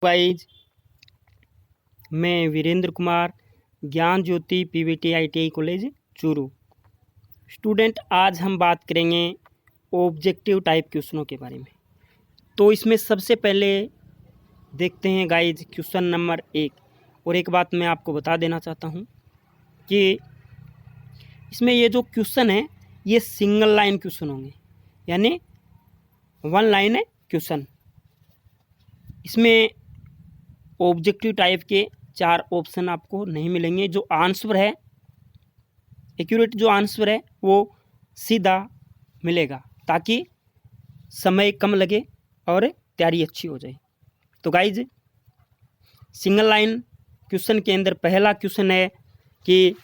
Guys, मैं Virendra Kumar, Gyan Jyoti PVT ITI college Churu student. आज हम बात करेंगे ऑब्जेक्टिव टाइप क्वेश्चनों के बारे में। तो इसमें सबसे पहले देखते हैं गाइज क्वेश्चन नंबर 1। और एक बात मैं आपको बता देना चाहता हूँ कि इसमें ये जो क्वेश्चन है ये सिंगल लाइन क्वेश्चन होंगे, यानी वन लाइन है क्वेश्चन। इसमें ऑब्जेक्टिव टाइप के 4 ऑप्शन आपको नहीं मिलेंगे। जो आंसर है, एक्यूरेट जो आंसर है वो सीधा मिलेगा, ताकि समय कम लगे और तैयारी अच्छी हो जाए। तो गाइज, सिंगल लाइन क्वेश्चन के अंदर पहला क्वेश्चन है कि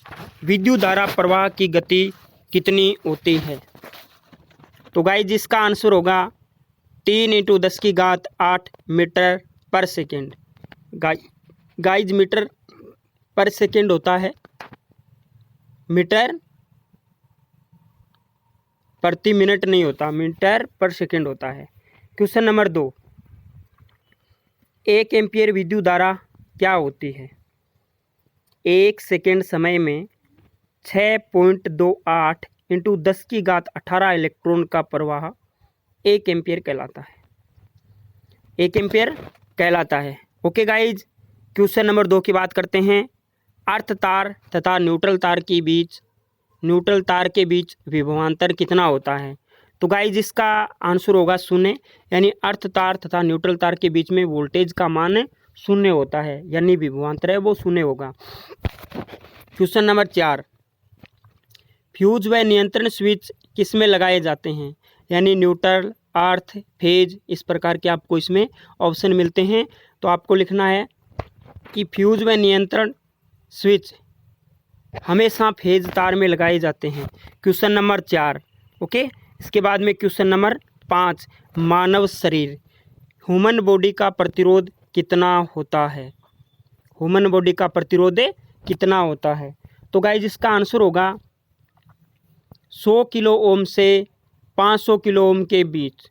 विद्युत धारा प्रवाह की गति कितनी होती है। तो गाइज, इसका आंसर होगा 3 × 10⁸ मीटर पर सेकेंड। गाइज, मीटर पर सेकेंड होता है, मीटर प्रति मिनट नहीं होता, मीटर पर सेकेंड होता है। क्वेश्चन नंबर 2, 1 एम्पीयर विद्युत धारा क्या होती है। 1 सेकेंड समय में 6.28 × 10⁸ इलेक्ट्रॉन का प्रवाह 1 एम्पीयर कहलाता है। 1 एम्पीयर कहलाता है। ओके गाइज, क्वेश्चन नंबर 2 की बात करते हैं। अर्थ तार तथा न्यूट्रल तार के बीच विभवांतर कितना होता है। तो गाइज, इसका आंसर होगा 0, यानी अर्थ तार तथा न्यूट्रल तार के बीच में वोल्टेज का मान 0 होता है, यानी विभवांतर है वो 0 होगा। क्वेश्चन नंबर 4, फ्यूज व नियंत्रण स्विच किस में लगाए जाते हैं, यानी न्यूट्रल, अर्थ, फेज, इस प्रकार के आपको इसमें ऑप्शन मिलते हैं। तो आपको लिखना है कि फ्यूज व नियंत्रण स्विच हमेशा फेज तार में लगाए जाते हैं। Question number 4। ओके, इसके बाद में क्वेश्चन नंबर 5, मानव शरीर, ह्यूमन बॉडी का प्रतिरोध कितना होता है। ह्यूमन बॉडी का प्रतिरोध कितना होता है। तो गाइज, इसका आंसर होगा 100 किलो ओम से 500 किलो ओम के बीच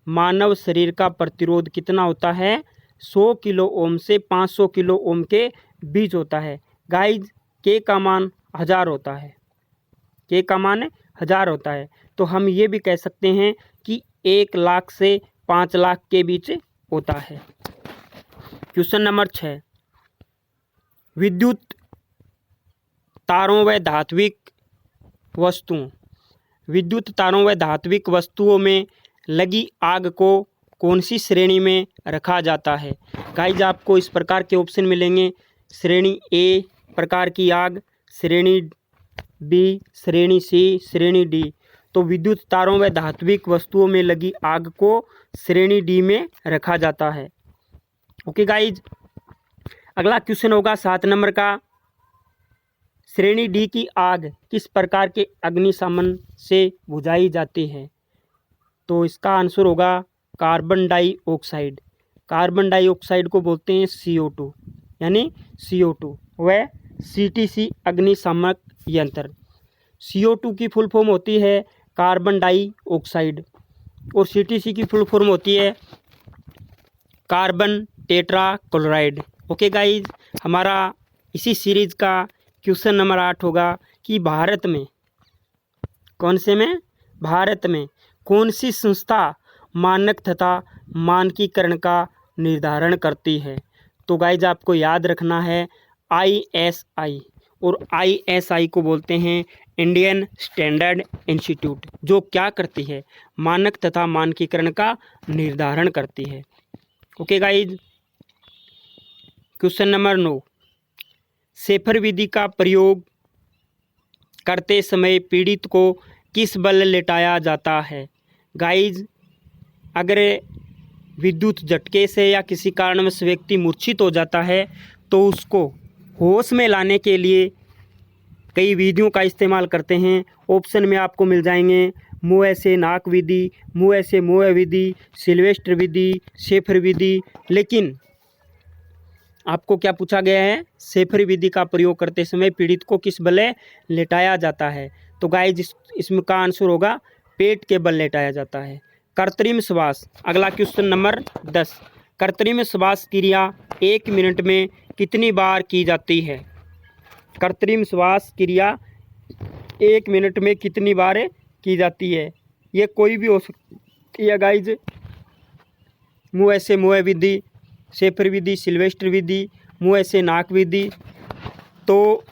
मानव शरीर का प्रतिरोध कितना होता है। 100 किलो ओम से 500 किलो ओम के बीच होता है। गाइज, के का मान 1000 होता है, के का मान 1000 होता है। तो हम ये भी कह सकते हैं कि 1 लाख से 5 लाख के बीच होता है। क्वेश्चन नंबर 6, विद्युत तारों व धात्विक वस्तुओं में लगी आग को कौन सी श्रेणी में रखा जाता है। गाइज, आपको इस प्रकार के ऑप्शन मिलेंगे। श्रेणी ए प्रकार की आग, श्रेणी बी, श्रेणी सी, श्रेणी डी। तो विद्युत तारों व धात्विक वस्तुओं में लगी आग को श्रेणी डी में रखा जाता है। ओके गाइज, अगला क्वेश्चन होगा 7 नंबर का। श्रेणी डी की आग किस प्रकार के अग्निशमन से बुझाई जाती है। तो इसका आंसर होगा कार्बन डाइऑक्साइड। कार्बन डाइऑक्साइड को बोलते हैं CO2, यानी CO2 व CTC अग्निशामक यंत्र। CO2 की फुल फॉर्म होती है कार्बन डाइऑक्साइड और CTC की फुल फॉर्म होती है carbon tetra chloride. Okay guys, हमारा इसी सीरीज का क्वेश्चन नंबर 8 होगा कि भारत में कौन सी संस्था मानक तथा मानकीकरण का निर्धारण करती है। तो गाइज, आपको याद रखना है ISI, और ISI को बोलते हैं इंडियन स्टैंडर्ड इंस्टीट्यूट, जो क्या करती है, मानक तथा मानकीकरण का निर्धारण करती है। ओके गाइज, क्वेश्चन नंबर 9, शेफर विधि का प्रयोग करते समय पीड़ित को किस बल लेटाया जाता है। गाइज, अगर विद्युत झटके से या किसी कारणवश व्यक्ति मूर्छित हो जाता है तो उसको होश में लाने के लिए कई विधियों का इस्तेमाल करते हैं। ऑप्शन में आपको मिल जाएंगे मुँह से नाक विधि, मुँह से मुँह विधि, सिल्वेस्टर विधि, शेफर विधि। लेकिन आपको क्या पूछा गया है, शेफर विधि का प्रयोग करते समय पीड़ित को किस बल लेटाया जाता है। तो गाइज, इसमें का आंसर होगा पेट के बल लेटाया जाता है। कृत्रिम श्वास। अगला क्वेश्चन नंबर 10, कृत्रिम श्वास क्रिया 1 मिनट में कितनी बार की जाती है? कृत्रिम श्वास क्रिया 1 मिनट में कितनी बार की जाती है? ये कोई भी हो सकती है गाइज। मुँह से मुँह विधि, शेफर विधि, सिल्वेस्टर विधि, मुँह से नाक विधि। तो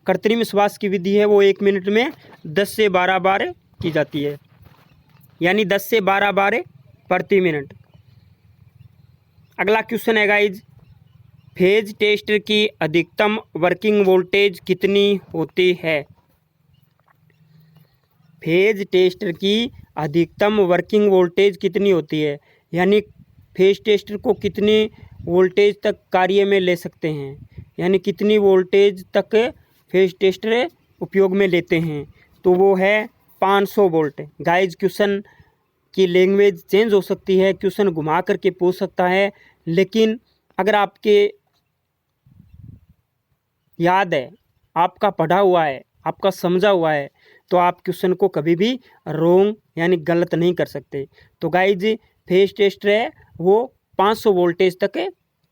कृत्रिम श्वास की विधि है वो 1 मिनट में 10 से 12 बार की जाती है, यानी 10 से 12 बार प्रति मिनट। अगला क्वेश्चन है गाइज, फेज टेस्टर की अधिकतम वर्किंग वोल्टेज कितनी होती है? फेज टेस्टर की अधिकतम वर्किंग वोल्टेज कितनी होती है, यानी फेज टेस्टर को कितनी वोल्टेज तक कार्य में ले सकते हैं, यानी कितनी वोल्टेज तक फेज टेस्टर उपयोग में लेते हैं? तो वो है 500 वोल्ट। गाइज क्वेश्चन की लैंग्वेज चेंज हो सकती है, क्वेश्चन घुमा करके पूछ सकता है, लेकिन अगर आपके याद है, आपका पढ़ा हुआ है, आपका समझा हुआ है, तो आप क्वेश्चन को कभी भी रोंग यानी गलत नहीं कर सकते। तो गाइज फेज टेस्टर है वो 500 वोल्टेज तक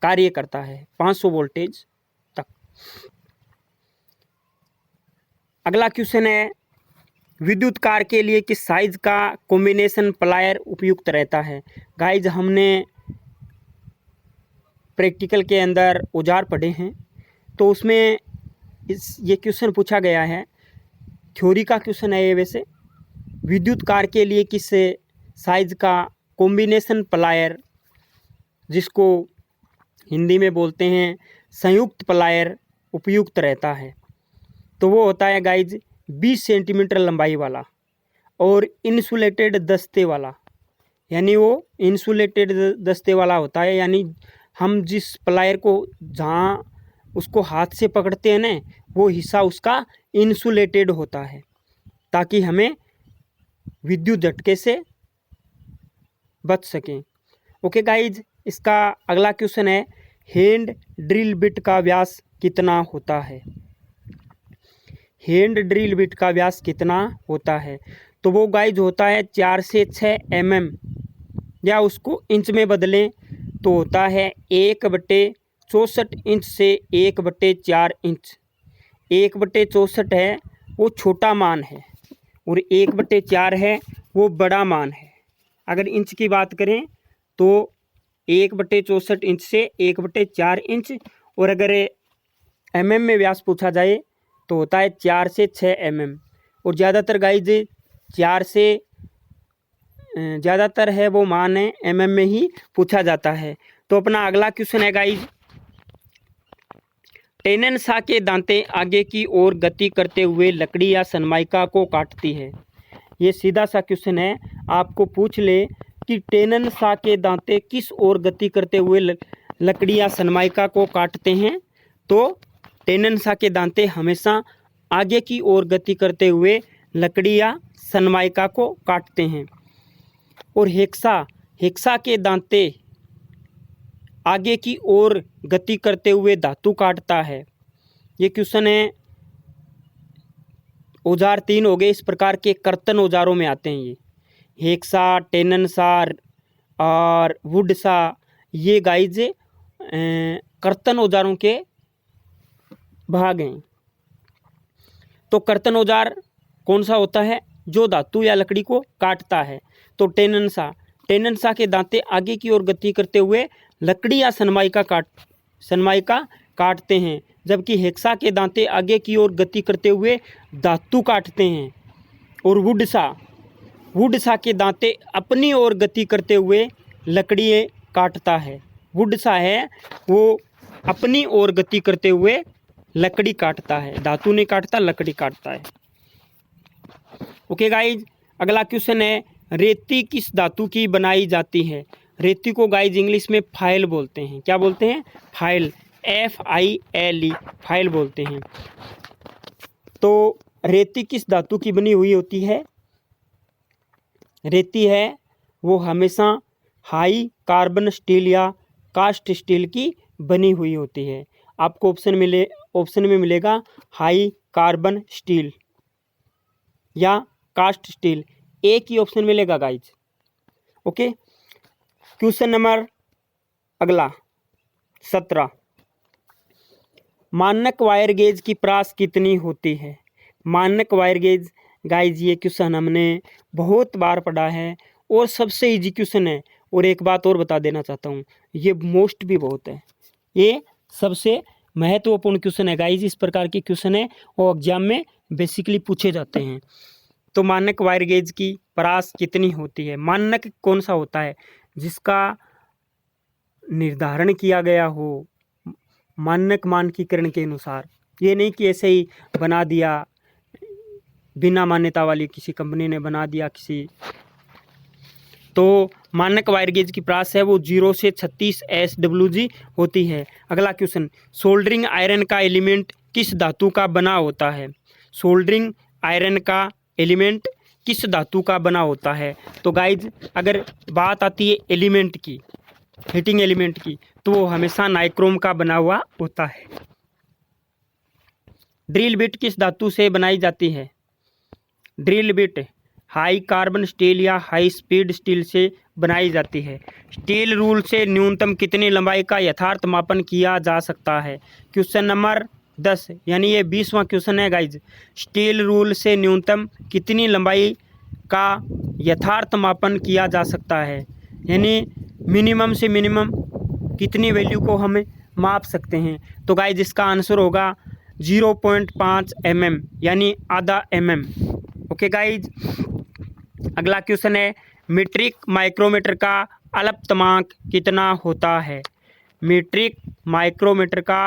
कार्य करता है, 500 वोल्टेज तक। अगला क्वेश्चन है, विद्युत कार के लिए किस साइज का कॉम्बिनेशन प्लायर उपयुक्त रहता है? गाइज हमने प्रैक्टिकल के अंदर औजार पढ़े हैं, तो उसमें ये क्वेश्चन पूछा गया है, थ्योरी का क्वेश्चन है ये। वैसे विद्युत कार के लिए किस साइज का कॉम्बिनेशन प्लायर, जिसको हिंदी में बोलते हैं संयुक्त प्लायर, उपयुक्त रहता है? तो वो होता है गाइज 20 सेंटीमीटर लंबाई वाला और इंसुलेटेड दस्ते वाला, यानी वो इंसुलेटेड दस्ते वाला होता है, यानी हम जिस प्लायर को जहाँ उसको हाथ से पकड़ते हैं ना, वो हिस्सा उसका इंसुलेटेड होता है, ताकि हमें विद्युत झटके से बच सकें। ओके गाइज, इसका अगला क्वेश्चन है, हैंड ड्रिल बिट का व्यास कितना होता है? हैंड ड्रिल बिट का व्यास कितना होता है? तो वो गाइज होता है 4 से 6 mm, या उसको इंच में बदलें तो होता है 1/64 इंच से 1/4 इंच। 1/64 है वो छोटा मान है और 1/4 है वो बड़ा मान है। अगर इंच की बात करें तो 1/64 इंच से 1/4 इंच, और अगर mm में व्यास पूछा जाए तो होता है 4 से 6 mm। और ज़्यादातर गाइज 4 से ज़्यादातर है वो मान है mm में ही पूछा जाता है। तो अपना अगला क्वेश्चन है गाइज, टेनन सा के दांतें आगे की ओर गति करते हुए लकड़ी या सनमाइका को काटती है। ये सीधा सा क्वेश्चन है, आपको पूछ ले कि टेनन सा के दांतें किस ओर गति करते हुए लकड़ी या सनमाइका को काटते हैं? तो टेनन सा के दांतें हमेशा आगे की ओर गति करते हुए लकड़ी या सनमाइका को काटते हैं। और हेक्सा के दांतें आगे की ओर गति करते हुए धातु काटता है। ये क्वेश्चन है, औजार 3 हो गए इस प्रकार के कर्तन औजारों में आते हैं ये, हेक्सा, टेनन सा और वुड सा। ये गाइज कर्तन औजारों के भाग हैं। तो कर्तन औजार कौन सा होता है? जो धातु या लकड़ी को काटता है। तो टेनन सा के दांते आगे की ओर गति करते हुए लकड़ी या सनमाइका काटते हैं, जबकि हेक्सा के दांते आगे की ओर गति करते हुए धातु काटते हैं। और वुड सा के दांते अपनी ओर गति करते हुए लकड़ी काटता है। वुड सा है वो अपनी ओर गति करते हुए लकड़ी काटता है, धातु नहीं काटता, लकड़ी काटता है। ओके गाइज, अगला क्वेश्चन है, रेती किस धातु की बनाई जाती है? रेती को गाइज इंग्लिश में फाइल बोलते हैं। क्या बोलते हैं? फाइल, FILE, फाइल बोलते हैं। तो रेती किस धातु की बनी हुई होती है? रेती है वो हमेशा हाई कार्बन स्टील या कास्ट स्टील की बनी हुई होती है। आपको ऑप्शन में मिलेगा हाई कार्बन स्टील या कास्ट स्टील, एक ही ऑप्शन मिलेगा गाइज। ओके, क्वेश्चन नंबर अगला 17, मानक वायर गेज की प्रास कितनी होती है। मानक वायर गेज गाइज ये क्वेश्चन हमने बहुत बार पढ़ा है और सबसे इजी क्वेश्चन है। और एक बात और बता देना चाहता हूँ, ये मोस्ट भी बहुत है, ये सबसे महत्वपूर्ण क्वेश्चन है गाइज। इस प्रकार के क्वेश्चन है और एग्जाम में बेसिकली पूछे जाते हैं। तो मानक वायर गेज की प्रास कितनी होती है। मानक कौन सा होता है, जिसका निर्धारण किया गया हो मानक मानकीकरण के अनुसार। ये नहीं कि ऐसे ही बना दिया, बिना मान्यता वाली किसी कंपनी ने बना दिया किसी। तो मानक वायर गेज की प्रास है वो 0 से 36 SWG होती है। अगला क्वेश्चन, सोल्डरिंग आयरन का एलिमेंट किस धातु का बना होता है। सोल्डरिंग आयरन का एलिमेंट किस धातु का बना होता है। तो गाइज अगर बात आती है एलिमेंट की, हीटिंग एलिमेंट की, तो वो हमेशा नाइक्रोम का बना हुआ होता है। ड्रिल बिट किस धातु से बनाई जाती है। Drill bit high carbon steel या हाई स्पीड स्टील से बनाई जाती है। स्टील रूल से न्यूनतम कितनी लंबाई का यथार्थ मापन किया जा सकता है। क्वेश्चन नंबर 10 यानी ये 20वां क्वेश्चन है गाइज। स्टील रूल से न्यूनतम कितनी लंबाई का यथार्थ मापन किया जा सकता है, यानी मिनिमम से मिनिमम कितनी वैल्यू को हमें माप सकते हैं। तो गाइज इसका आंसर होगा 0.5 mm यानी आधा mm। ओके गाइज, अगला क्वेश्चन है, मीट्रिक माइक्रोमीटर का अल्पतमांक कितना होता है। मीट्रिक माइक्रोमीटर का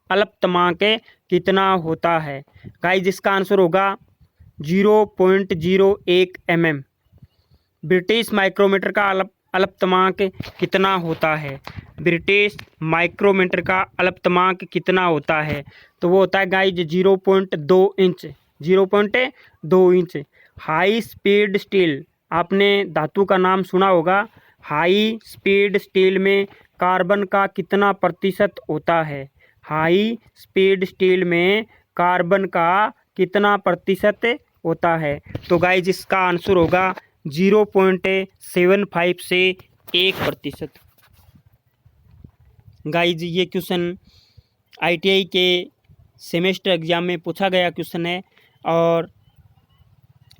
अल्पतमांक कितना होता है। गाइज इसका आंसर होगा 0.01 mm। ब्रिटिश माइक्रोमीटर का अल्पतमांक कितना होता है। ब्रिटिश माइक्रोमीटर का अल्पतमांक कितना होता है, तो वो होता है guys 0.2 inch. 0.2 inch. High speed steel, आपने धातु का नाम सुना होगा। हाई स्पीड स्टील में कार्बन का कितना प्रतिशत होता है। हाई स्पीड स्टील में कार्बन का कितना प्रतिशत होता है। तो गाइज इसका आंसर होगा 0.75 से 1%। गाइज ये क्वेश्चन ITI के सेमेस्टर एग्जाम में पूछा गया क्वेश्चन है और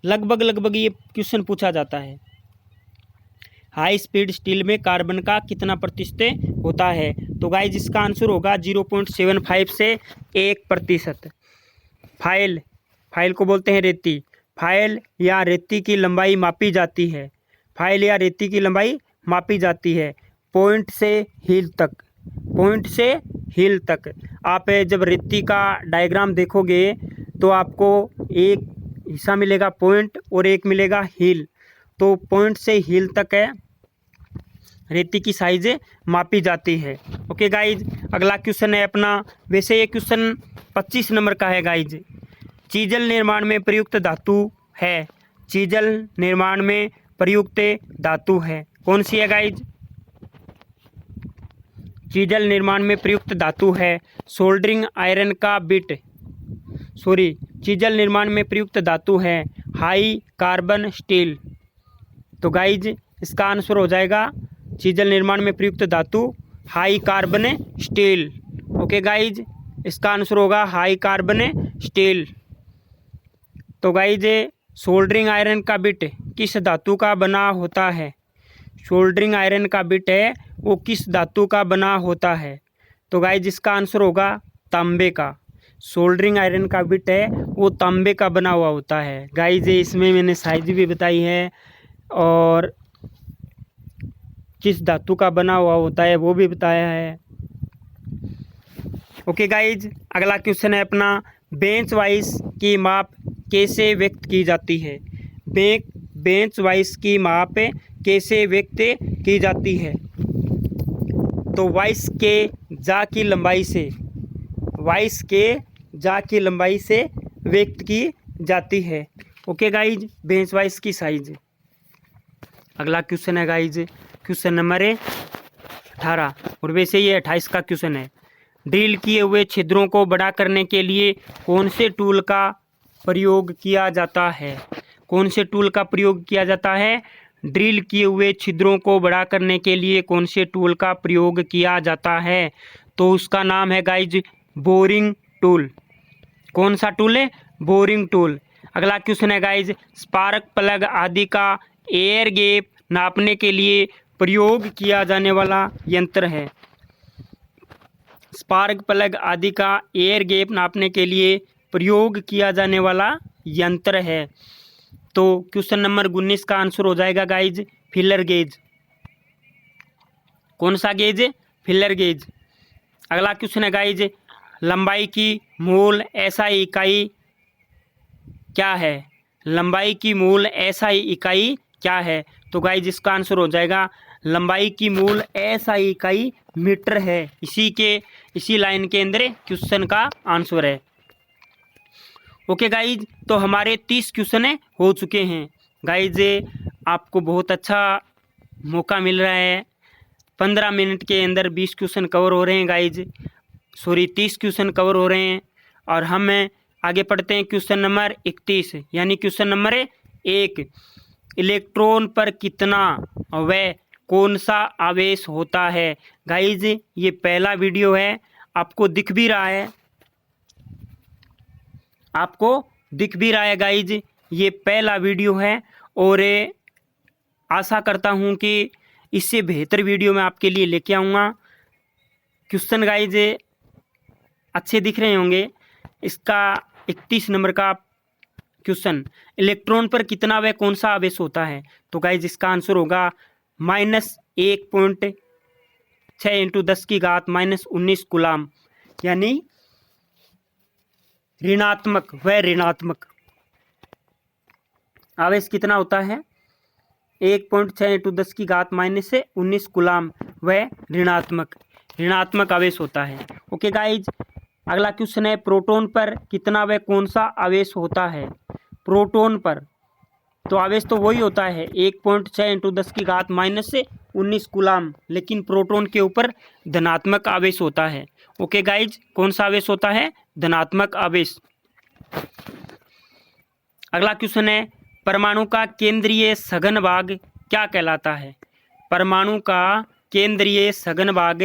लगभग ये क्वेश्चन पूछा जाता है। हाई स्पीड स्टील में कार्बन का कितना प्रतिशत होता है। तो गाइज इसका आंसर होगा 0.75 से 1%। फाइल को बोलते हैं रेती। फाइल या रेती की लंबाई मापी जाती है। फाइल या रेती की लंबाई मापी जाती है पॉइंट से हील तक। पॉइंट से हील तक। आप जब रेती का डायग्राम देखोगे तो आपको एक हिस्सा मिलेगा पॉइंट और एक मिलेगा हील। तो पॉइंट से हील तक है रेती की साइज मापी जाती है। ओके गाइज, अगला क्वेश्चन है अपना, वैसे ये क्वेश्चन 25 नंबर का है गाइज। चीजल निर्माण में प्रयुक्त धातु है। चीजल निर्माण में प्रयुक्त धातु है, कौन सी है गाइज। चीजल निर्माण में प्रयुक्त धातु है सोल्डरिंग आयरन का बिट। चीजल निर्माण में प्रयुक्त धातु है हाई कार्बन स्टील। तो गाइज इसका आंसर हो जाएगा चीजल निर्माण में प्रयुक्त धातु high carbon steel. Okay guys, इसका आंसर होगा हाई कार्बन स्टील। तो गाइज सोल्डरिंग आयरन का बिट किस धातु का बना होता है। सोल्डरिंग आयरन का बिट है वो किस धातु का बना होता है। तो गाइज इसका आंसर होगा तांबे का। सोल्डरिंग आयरन का बिट है वो तांबे का बना हुआ होता है। गाइज इसमें मैंने साइज भी बताई है और किस धातु का बना हुआ होता है वो भी बताया है। ओके गाइज, अगला क्वेश्चन है अपना, बेंच वाइज की माप कैसे व्यक्त की जाती है। बेंच वाइज की माप कैसे व्यक्त की जाती है। तो वाइस के जा की लंबाई से, वाइस के जा की लंबाई से व्यक्त की जाती है। ओके गाइज, बेंच वाइज की साइज। अगला क्वेश्चन है गाइज क्वेश्चन नंबर 18 और वैसे ये 28 का क्वेश्चन है। ड्रिल किए हुए छिद्रों को बड़ा करने के लिए कौन से टूल का प्रयोग किया जाता है। कौन से टूल का प्रयोग किया जाता है। ड्रिल किए हुए छिद्रों को बड़ा करने के लिए कौन से टूल का प्रयोग किया जाता है? तो उसका नाम है गाइज बोरिंग टूल। कौन सा टूल है? Boring tool. अगला क्वेश्चन है गाइज, स्पार्क प्लग आदि का एयर गैप नापने के लिए प्रयोग किया जाने वाला यंत्र है। स्पार्क प्लग आदि का एयर गैप नापने के लिए प्रयोग किया जाने वाला यंत्र है। तो क्वेश्चन नंबर 19 का आंसर हो जाएगा गाइज फिलर गेज। कौन सा गेज? Filler gauge. अगला क्वेश्चन है गाइज, लंबाई की मूल एसआई इकाई क्या है? लंबाई की मूल एसआई इकाई क्या है? तो गाइज इसका आंसर हो जाएगा लंबाई की मूल एसआई इकाई मीटर है। इसी लाइन के अंदर क्वेश्चन का आंसर है। ओके गाइज, तो हमारे 30 क्वेश्चन हो चुके हैं। गाइज आपको बहुत अच्छा मौका मिल रहा है। 15 मिनट के अंदर 20 क्वेश्चन कवर हो रहे हैं गाइज, 30 क्वेश्चन कवर हो रहे हैं। और हम आगे पढ़ते हैं क्वेश्चन नंबर 31, यानी क्वेश्चन नंबर 1, इलेक्ट्रॉन पर कितना व कौन सा आवेश होता है? गाइज ये पहला वीडियो है, आपको दिख भी रहा है, गाइज ये पहला वीडियो है। और आशा करता हूँ कि इससे बेहतर वीडियो मैं आपके लिए लेके आऊँगा। क्वेश्चन गाइज अच्छे दिख रहे होंगे। इसका 31 नंबर का क्वेश्चन, इलेक्ट्रॉन पर कितना व कौन सा आवेश होता है? तो गाइज इसका आंसर होगा -1.6 × 10⁻⁻19 कूलाम, यानी ऋणात्मक आवेश कितना होता है? 1.6 × 10⁻⁻19 कूलाम व ऋणात्मक आवेश होता है। ओके गाइज, अगला क्वेश्चन है, प्रोटॉन पर कितना व कौन सा आवेश होता है? प्रोटॉन पर तो आवेश तो वही होता है 1.6 × 10⁻⁻19 कूलाम, लेकिन प्रोटॉन के ऊपर धनात्मक आवेश होता है। ओके गाइज, कौन सा आवेश होता है? धनात्मक आवेश। अगला क्वेश्चन है, परमाणु का केंद्रीय सघन भाग क्या कहलाता है? परमाणु का केंद्रीय सघन भाग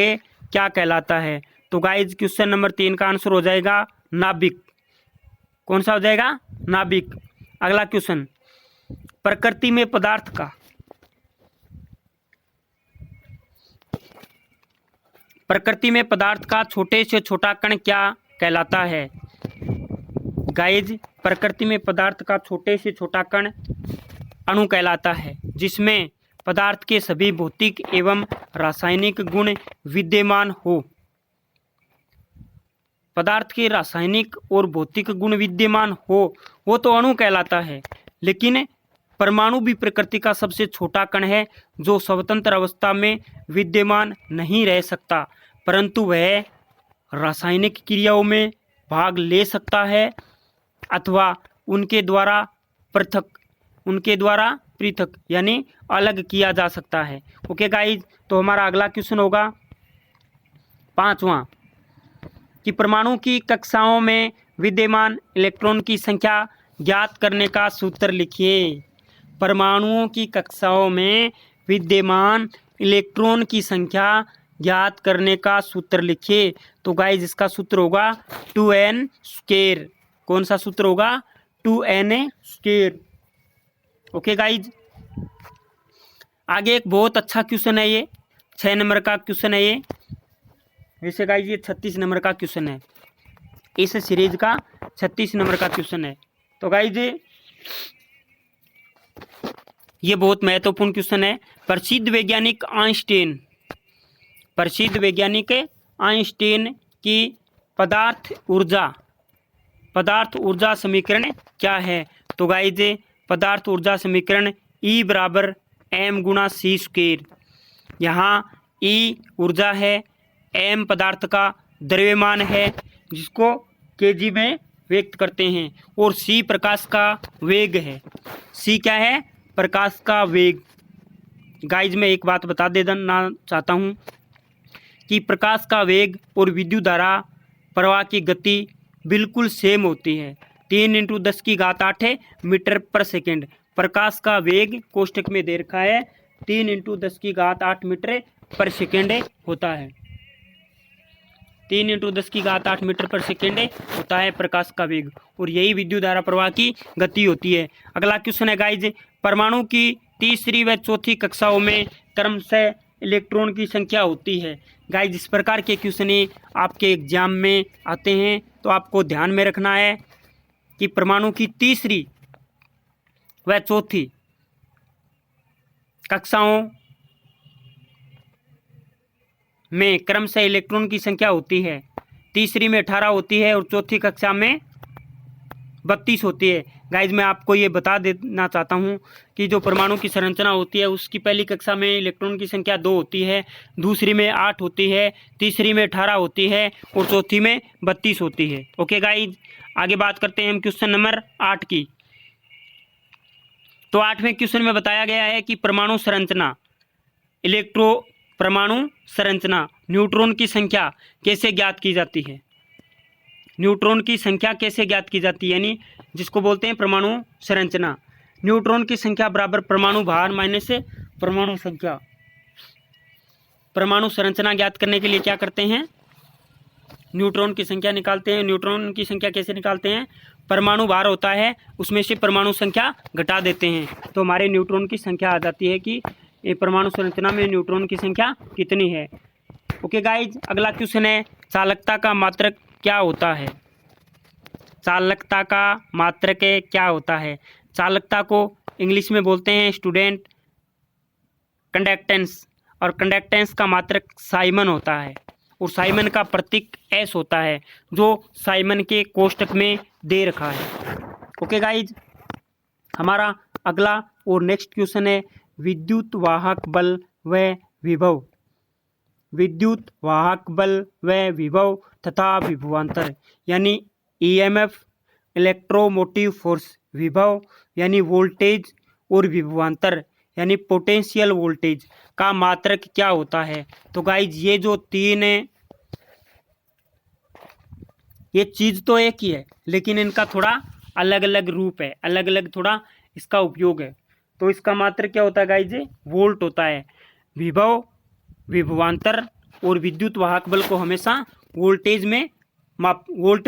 क्या कहलाता है? तो गाइज क्वेश्चन नंबर 3 का आंसर हो जाएगा नाभिक। कौन सा हो जाएगा? नाभिक। अगला क्वेश्चन, प्रकृति में पदार्थ का छोटे से छोटा कण क्या कहलाता है? गाइज प्रकृति में पदार्थ का छोटे से छोटा कण अणु कहलाता है, जिसमें पदार्थ के सभी भौतिक एवं रासायनिक गुण विद्यमान हो। पदार्थ के रासायनिक और भौतिक गुण विद्यमान हो वो तो अणु कहलाता है, लेकिन परमाणु भी प्रकृति का सबसे छोटा कण है जो स्वतंत्र अवस्था में विद्यमान नहीं रह सकता, परंतु वह रासायनिक क्रियाओं में भाग ले सकता है अथवा उनके द्वारा पृथक यानी अलग किया जा सकता है। ओके गाइज, तो हमारा अगला क्वेश्चन होगा 5वां कि परमाणु की कक्षाओं में विद्यमान इलेक्ट्रॉन की संख्या ज्ञात करने का सूत्र लिखिए। परमाणुओं की कक्षाओं में विद्यमान इलेक्ट्रॉन की संख्या ज्ञात करने का सूत्र लिखिए। तो गाइज इसका सूत्र होगा 2n²। कौन सा सूत्र होगा? 2n²। ओके गाइज, आगे एक बहुत अच्छा क्वेश्चन है, ये 6 नंबर का क्वेश्चन है ये। वैसे गाइज ये 36 नंबर का क्वेश्चन है, इस सीरीज का 36 नंबर का क्वेश्चन है। तो गाइज ये बहुत महत्वपूर्ण क्वेश्चन है। प्रसिद्ध वैज्ञानिक आइंस्टीन की पदार्थ ऊर्जा समीकरण क्या है? तो गाइज पदार्थ ऊर्जा समीकरण E = m×c²। यहाँ E ऊर्जा है, m पदार्थ का द्रव्यमान है जिसको kg में व्यक्त करते हैं, और c प्रकाश का वेग है। c क्या है? प्रकाश का वेग। गाइज मैं एक बात बता देना चाहता हूँ कि प्रकाश का वेग और विद्युत धारा प्रवाह की गति बिल्कुल सेम होती है, 3 × 10⁸ मीटर पर सेकेंड। प्रकाश का वेग कोष्टक में दे रखा है 3 × 10⁸ मीटर पर सेकेंड होता है। 3 × 10⁸ मीटर पर सेकेंड होता है प्रकाश का वेग, और यही विद्युत धारा प्रवाह की गति होती है। अगला क्वेश्चन है गाइज, परमाणु की तीसरी व चौथी कक्षाओं में क्रमशः इलेक्ट्रॉन की संख्या होती है। गाइज इस प्रकार के क्वेश्चन आपके एग्जाम में आते हैं, तो आपको ध्यान में रखना है कि परमाणु की तीसरी व चौथी कक्षाओं में क्रमशः इलेक्ट्रॉन की संख्या होती है। तीसरी में 18 होती है और चौथी कक्षा में 32 होती है। गाइज मैं आपको ये बता देना चाहता हूँ कि जो परमाणु की संरचना होती है उसकी पहली कक्षा में इलेक्ट्रॉन की संख्या 2 होती है, दूसरी में 8 होती है, तीसरी में 18 होती है और चौथी में 32 होती है। ओके गाइज, आगे बात करते हैं हम क्वेश्चन नंबर 8 की। तो 8वें क्वेश्चन में बताया गया है कि परमाणु संरचना परमाणु संरचना न्यूट्रॉन की संख्या कैसे ज्ञात की जाती है। न्यूट्रॉन की संख्या कैसे ज्ञात की जाती है, यानी जिसको बोलते हैं परमाणु संरचना। न्यूट्रॉन की संख्या बराबर परमाणु भार माइनस परमाणु संख्या। परमाणु संरचना ज्ञात करने के लिए क्या करते हैं, न्यूट्रॉन की संख्या निकालते हैं। न्यूट्रॉन की संख्या कैसे निकालते हैं, परमाणु भार होता है उसमें से परमाणु संख्या घटा देते हैं, तो हमारे न्यूट्रॉन की संख्या आ जाती है कि ये परमाणु संरचना में न्यूट्रॉन की संख्या कितनी है। ओके गाइज, अगला क्वेश्चन है, चालकता का मात्रक क्या होता है। चालकता का मात्रक क्या होता है। चालकता को इंग्लिश में बोलते हैं स्टूडेंट कंडक्टेंस, और कंडक्टेंस का मात्रक साइमन होता है, और साइमन का प्रतीक एस होता है जो साइमन के कोष्टक में दे रखा है। ओके गाइज, हमारा अगला और नेक्स्ट क्वेश्चन है, विद्युत वाहक बल व विभव। विद्युत वाहक बल व विभव तथा विभवांतर, यानी ईएमएफ, इलेक्ट्रोमोटिव फोर्स, विभव यानी वोल्टेज और विभवांतर यानी पोटेंशियल वोल्टेज का मात्रक क्या होता है। तो गाइज ये जो तीन है, ये चीज़ तो एक ही है लेकिन इनका थोड़ा अलग अलग रूप है, अलग अलग थोड़ा इसका उपयोग है। तो इसका मात्रक क्या होता है गाइज, वोल्ट होता है। विभव, विभवांतर और विद्युत वाहक बल को हमेशा वोल्ट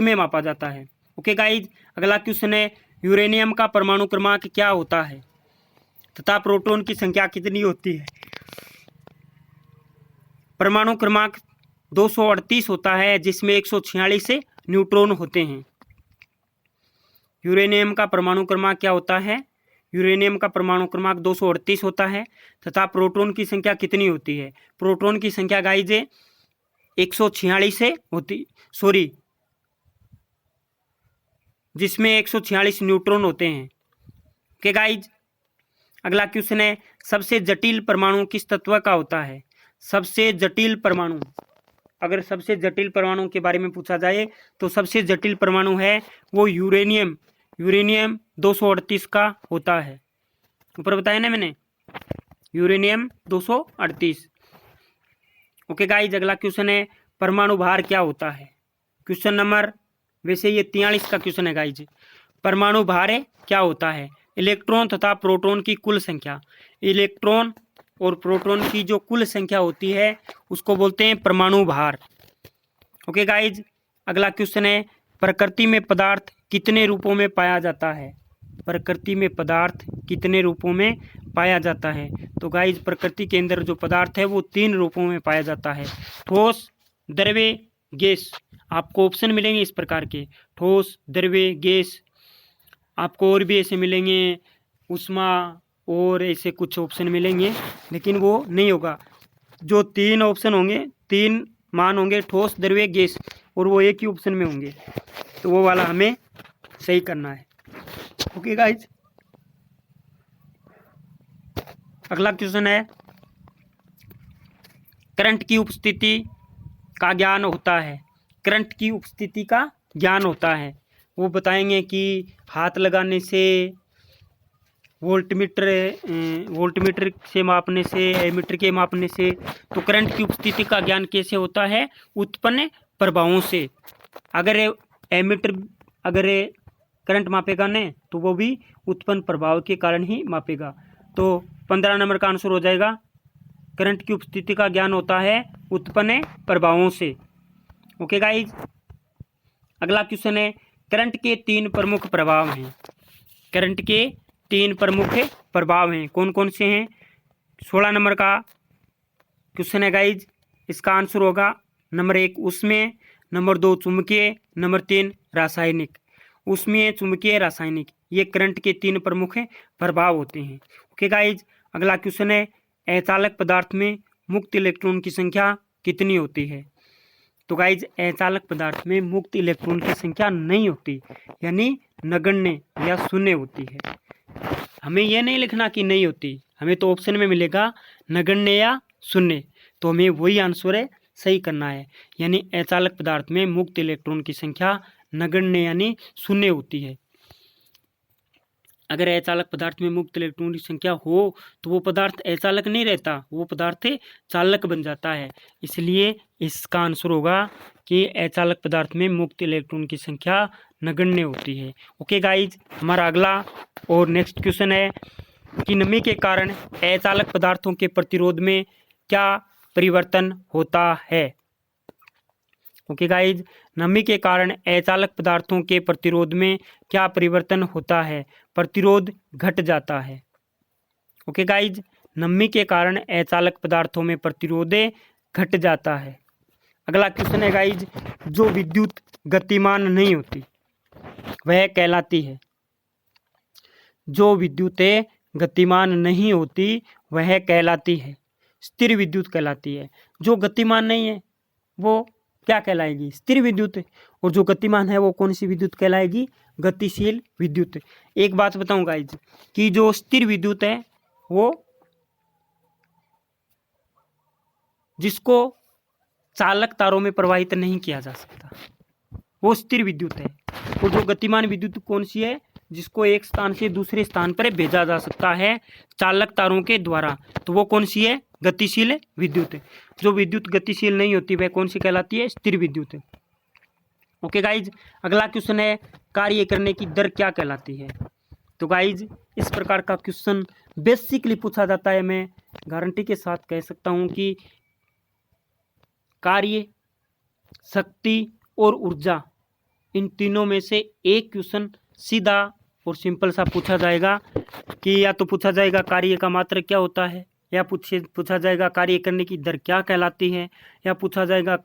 में मापा जाता है। ओके गाइज, अगला क्वेश्चन है, यूरेनियम का परमाणु क्रमांक क्या होता है तथा प्रोटॉन की संख्या कितनी होती है। परमाणु क्रमांक 238 होता है जिसमें 146 से न्यूट्रॉन होते हैं। यूरेनियम का परमाणु क्रमांक क्या होता है, यूरेनियम का परमाणु क्रमांक 238 होता है तथा प्रोटॉन की संख्या कितनी होती है। प्रोटॉन की संख्या गाइज 146 से होती, जिसमें 146 न्यूट्रॉन होते हैं। ओके गाइज, अगला क्वेश्चन है, सबसे जटिल परमाणु किस तत्व का होता है। सबसे जटिल परमाणु, अगर सबसे जटिल परमाणु के बारे में पूछा जाए तो सबसे जटिल परमाणु है वो यूरेनियम 238 का होता है। ऊपर बताया ना मैंने, यूरेनियम 238। ओके गाइज, अगला क्वेश्चन है, परमाणु भार क्या होता है। क्वेश्चन नंबर, वैसे ये 43 का क्वेश्चन है गाइज। परमाणु भार क्या होता है, इलेक्ट्रॉन तथा प्रोटॉन की कुल संख्या। इलेक्ट्रॉन और प्रोटॉन की जो कुल संख्या होती है उसको बोलते हैं परमाणु भार। ओके गाइज, अगला क्वेश्चन है, प्रकृति में पदार्थ कितने रूपों में पाया जाता है। प्रकृति में पदार्थ कितने रूपों में पाया जाता है। तो गाइज प्रकृति के अंदर जो पदार्थ है वो 3 रूपों में पाया जाता है, ठोस, द्रव्य, गैस। आपको ऑप्शन मिलेंगे इस प्रकार के, ठोस, द्रव्य, गैस। आपको और भी ऐसे मिलेंगे, ऊष्मा और ऐसे कुछ ऑप्शन मिलेंगे, लेकिन वो नहीं होगा। जो 3 ऑप्शन होंगे, 3 मान होंगे, ठोस, द्रव्य, गैस, और वो एक ही ऑप्शन में होंगे, तो वो वाला हमें सही करना है। ओके गाइज, अगला क्वेश्चन है, करंट की उपस्थिति का ज्ञान होता है। करंट की उपस्थिति का ज्ञान होता है, वो बताएंगे कि हाथ लगाने से, वोल्टमीटर से मापने से, एमीटर के मापने से। तो करंट की उपस्थिति का ज्ञान कैसे होता है, उत्पन्न प्रभावों से। अगर करंट मापेगा ने, तो वो भी उत्पन्न प्रभाव के कारण ही मापेगा। तो 15 नंबर का आंसर हो जाएगा, करंट की उपस्थिति का ज्ञान होता है उत्पन्न प्रभावों से। ओके गाइज, अगला क्वेश्चन है, करंट के 3 प्रमुख प्रभाव हैं। करंट के 3 प्रमुख प्रभाव हैं, कौन कौन से हैं? 16 नंबर का क्वेश्चन है गाइज। इसका आंसर होगा नंबर 1 उष्मीय, नंबर 2 चुंबकीय, नंबर 3 रासायनिक। उष्मीय, चुंबकीय, रासायनिक, ये करंट के 3 प्रमुख प्रभाव होते हैं। ओके गाइज, अगला क्वेश्चन है, अचालक पदार्थ में मुक्त इलेक्ट्रॉन की संख्या कितनी होती है? तो गाइज अचालक पदार्थ में मुक्त इलेक्ट्रॉन की संख्या नहीं होती, यानी नगण्य या शून्य होती है। हमें यह नहीं लिखना कि नहीं होती, हमें तो ऑप्शन में मिलेगा नगण्य या शून्य, तो हमें वही आंसर है सही करना है, यानी अचालक पदार्थ में मुक्त इलेक्ट्रॉन की संख्या नगण्य यानी शून्य होती है। अगर अचालक पदार्थ में मुक्त इलेक्ट्रॉन की संख्या हो तो वो पदार्थ अचालक नहीं रहता, वो पदार्थ चालक बन जाता है। इसलिए इसका आंसर होगा कि अचालक पदार्थ में मुक्त इलेक्ट्रॉन की संख्या नगण्य होती है। ओके गाइज, हमारा अगला और नेक्स्ट क्वेश्चन है कि नमी के कारण अचालक पदार्थों के प्रतिरोध में क्या परिवर्तन होता है? ओके गाइज, नमी के कारण अचालक पदार्थों के प्रतिरोध में क्या परिवर्तन होता है? प्रतिरोध घट जाता है। ओके गाइज, नमी के कारण अचालक पदार्थों में प्रतिरोध घट जाता है। अगला क्वेश्चन है गाइज, जो विद्युत गतिमान नहीं होती वह कहलाती है। जो विद्युत गतिमान नहीं होती वह कहलाती है स्थिर विद्युत कहलाती है। जो गतिमान नहीं है वो क्या कहलाएगी? स्थिर विद्युत। और जो गतिमान है वो कौन सी विद्युत कहलाएगी? गतिशील विद्युत। एक बात बताऊं गाइज कि जो स्थिर विद्युत है वो जिसको चालक तारों में प्रवाहित नहीं किया जा सकता वो स्थिर विद्युत है। और जो गतिमान विद्युत कौन सी है? जिसको एक स्थान से दूसरे स्थान पर भेजा जा सकता है चालक तारों के द्वारा, तो वो कौन सी है? गतिशील विद्युत। जो विद्युत गतिशील नहीं होती वह कौन सी कहलाती है? स्थिर विद्युत। ओके गाइज, अगला क्वेश्चन है, कार्य करने की दर क्या कहलाती है? तो गाइज इस प्रकार का क्वेश्चन बेसिकली पूछा जाता है। मैं गारंटी के साथ कह सकता हूं कि कार्य, शक्ति और ऊर्जा, इन तीनों में से एक क्वेश्चन सीधा और सिंपल सा पूछा जाएगा कि या तो पूछा जाएगा कार्य का मात्रक क्या होता है, या पूछा जाएगा कार्य करने की दर क्या कहलाती है, या पूछा जाएगा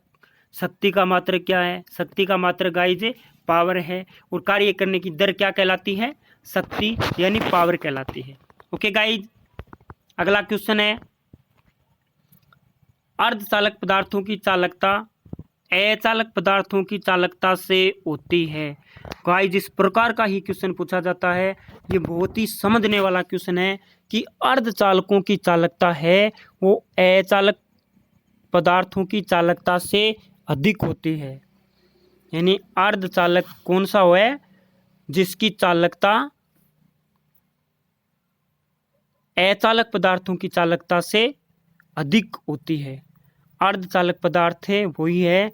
शक्ति का मात्रक क्या है। शक्ति का मात्रक गाइज पावर है, और कार्य करने की दर क्या कहलाती है? शक्ति यानी पावर कहलाती है। ओके गाइज, अगला क्वेश्चन है, अर्धचालक पदार्थों की चालकता अचालक पदार्थों की चालकता से होती है। गाइस इस प्रकार का ही क्वेश्चन पूछा जाता है। ये बहुत ही समझने वाला क्वेश्चन है कि अर्धचालकों की चालकता है वो अचालक पदार्थों की चालकता से अधिक होती है। यानी अर्धचालक कौन सा हो है? जिसकी चालकता अचालक पदार्थों की चालकता से अधिक होती है। अर्धचालक पदार्थ है वही है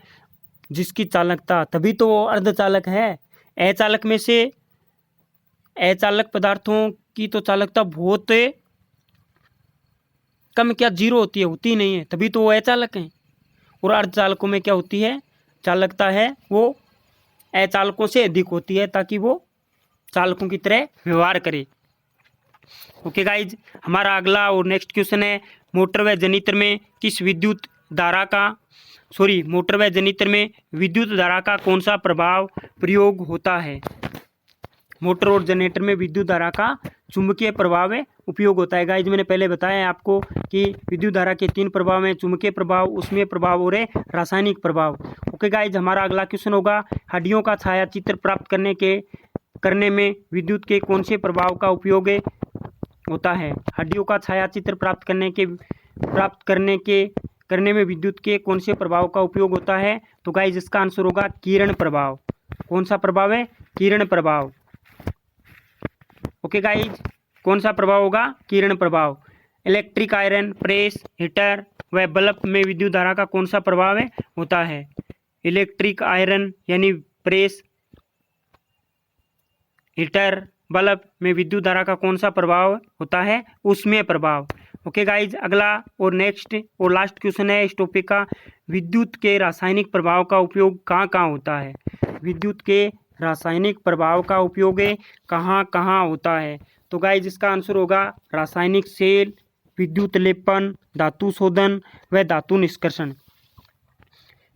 जिसकी चालकता, तभी तो वो अर्धचालक है। अचालक में से अचालक पदार्थों की तो चालकता बहुत कम, क्या जीरो होती है? होती नहीं है, तभी तो वो अचालक हैं। और अर्धचालकों में क्या होती है? चालकता है वो अचालकों से अधिक होती है ताकि वो चालकों की तरह व्यवहार करे। ओके गाइज, हमारा अगला और नेक्स्ट क्वेश्चन है, मोटर व जनित्र में किस विद्युत धारा का मोटर व जनित्र में विद्युत धारा का कौन सा प्रभाव प्रयोग होता है? मोटर और जनरेटर में विद्युत धारा का चुंबकीय प्रभाव उपयोग होता है। गाइज मैंने पहले बताया है आपको कि विद्युत धारा के 3 प्रभाव हैं, चुंबकीय प्रभाव, उष्मीय प्रभाव और रासायनिक प्रभाव। ओके गाइज, हमारा अगला क्वेश्चन होगा, हड्डियों का छायाचित्र प्राप्त करने में विद्युत के कौन से प्रभाव का उपयोग होता है? हड्डियों का छायाचित्र प्राप्त करने में विद्युत के कौन से प्रभाव का उपयोग होता है? तो गाइज इसका आंसर होगा किरण प्रभाव। कौन सा प्रभाव है? किरण प्रभाव। ओके गाइज, कौन सा प्रभाव होगा? किरण प्रभाव। इलेक्ट्रिक आयरन, प्रेस, हीटर व बल्ब में विद्युत धारा का कौन सा प्रभाव होता है? इलेक्ट्रिक आयरन यानी प्रेस हीटर, बल्ब में विद्युत धारा का कौन सा प्रभाव होता है? ऊष्मीय प्रभाव। ओके गाइज, अगला और नेक्स्ट और लास्ट क्वेश्चन है इस टॉपिक का, विद्युत के रासायनिक प्रभाव का उपयोग कहाँ कहाँ होता है? विद्युत के रासायनिक प्रभाव का उपयोग कहाँ कहाँ होता है? तो गाइज इसका आंसर होगा रासायनिक सेल, विद्युत लेपन, धातु शोधन व धातु निष्कर्षण।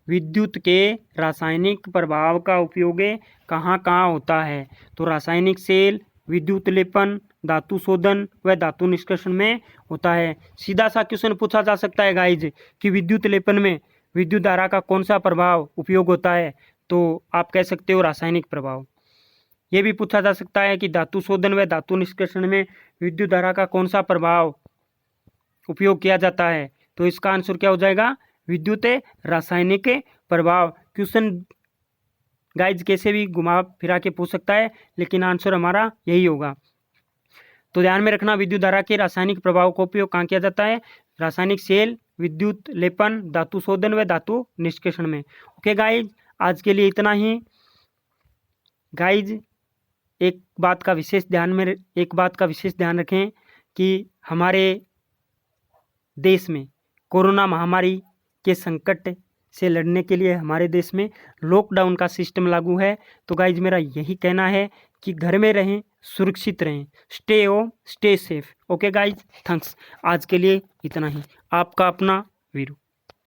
विद्युत के रासायनिक प्रभाव का उपयोग कहाँ कहाँ होता है? तो रासायनिक सेल, विद्युत लेपन, धातु शोधन व धातु निष्कर्षण में होता है। सीधा सा क्वेश्चन पूछा जा सकता है गाइज कि विद्युत लेपन में विद्युत धारा का कौन सा प्रभाव उपयोग होता है? तो आप कह सकते हो रासायनिक प्रभाव। ये भी पूछा जा सकता है कि धातु शोधन व धातु निष्कर्षण में विद्युत धारा का कौन सा प्रभाव उपयोग किया जाता है? तो इसका आंसर क्या हो जाएगा? विद्युत रासायनिक प्रभाव। क्वेश्चन गाइज कैसे भी घुमा फिरा के पूछ सकता है, लेकिन आंसर हमारा यही होगा। तो ध्यान में रखना, विद्युत धारा के रासायनिक प्रभाव का उपयोग कहाँ किया जाता है? रासायनिक सेल, विद्युत लेपन, धातु शोधन व धातु निष्कर्षण में। ओके गाइज, आज के लिए इतना ही। गाइज एक बात का विशेष ध्यान रखें कि हमारे देश में कोरोना महामारी के संकट से लड़ने के लिए हमारे देश में लॉकडाउन का सिस्टम लागू है। तो गाइज मेरा यही कहना है कि घर में रहें, सुरक्षित रहें, stay home, stay safe. Okay guys, thanks. आज के लिए इतना ही। आपका अपना वीरू।